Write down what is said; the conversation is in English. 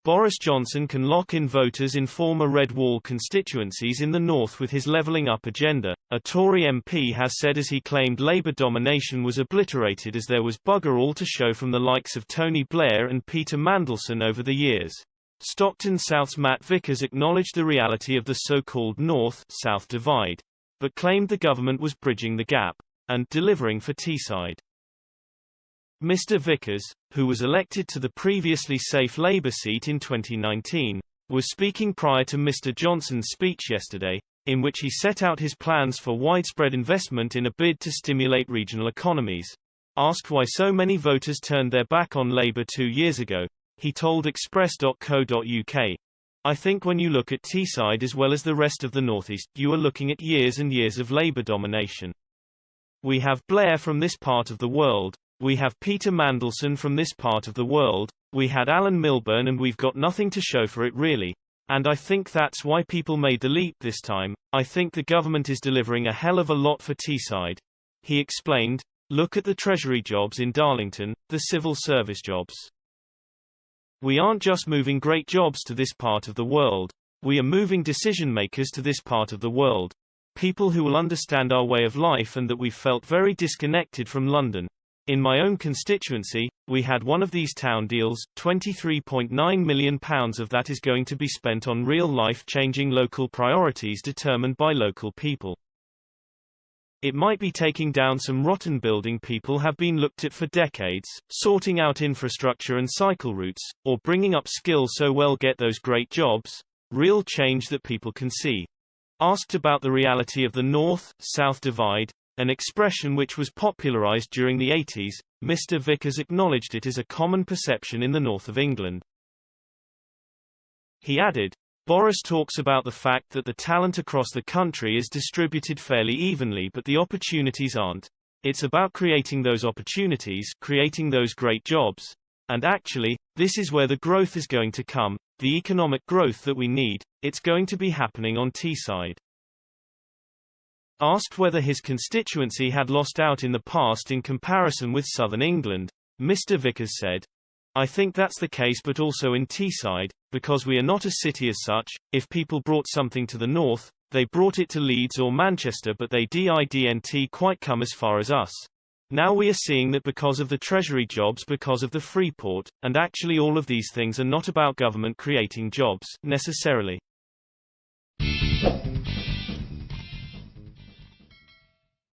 Boris Johnson can lock in voters in former Red Wall constituencies in the north with his levelling up agenda, a Tory MP has said, as he claimed Labour domination was obliterated as there was bugger all to show from the likes of Tony Blair and Peter Mandelson over the years. Stockton South's Matt Vickers acknowledged the reality of the so-called North-South divide, but claimed the government was bridging the gap and delivering for Teesside. Mr. Vickers, who was elected to the previously safe Labour seat in 2019, was speaking prior to Mr. Johnson's speech yesterday, in which he set out his plans for widespread investment in a bid to stimulate regional economies. Asked why so many voters turned their back on Labour 2 years ago, he told Express.co.uk, "I think when you look at Teesside as well as the rest of the northeast, you are looking at years and years of Labour domination. We have Blair from this part of the world. We have Peter Mandelson from this part of the world, we had Alan Milburn, and we've got nothing to show for it really. And I think that's why people made the leap this time. I think the government is delivering a hell of a lot for Teesside." He explained, "Look at the Treasury jobs in Darlington, the civil service jobs. We aren't just moving great jobs to this part of the world, we are moving decision makers to this part of the world. People who will understand our way of life, and that we've felt very disconnected from London. In my own constituency, we had one of these town deals, £23.9 million of that is going to be spent on real life-changing local priorities determined by local people. It might be taking down some rotten building people have been looked at for decades, sorting out infrastructure and cycle routes, or bringing up skill so we'll get those great jobs, real change that people can see." Asked about the reality of the North-South divide, an expression which was popularised during the 80s, Mr. Vickers acknowledged it as a common perception in the north of England. He added, "Boris talks about the fact that the talent across the country is distributed fairly evenly, but the opportunities aren't. It's about creating those opportunities, creating those great jobs. And actually, this is where the growth is going to come, the economic growth that we need, it's going to be happening on Teesside." Asked whether his constituency had lost out in the past in comparison with southern England, Mr. Vickers said, "I think that's the case, but also in Teesside, because we are not a city as such. If people brought something to the north, they brought it to Leeds or Manchester, but they didn't quite come as far as us. Now we are seeing that because of the Treasury jobs, because of the Freeport, and actually all of these things are not about government creating jobs, necessarily.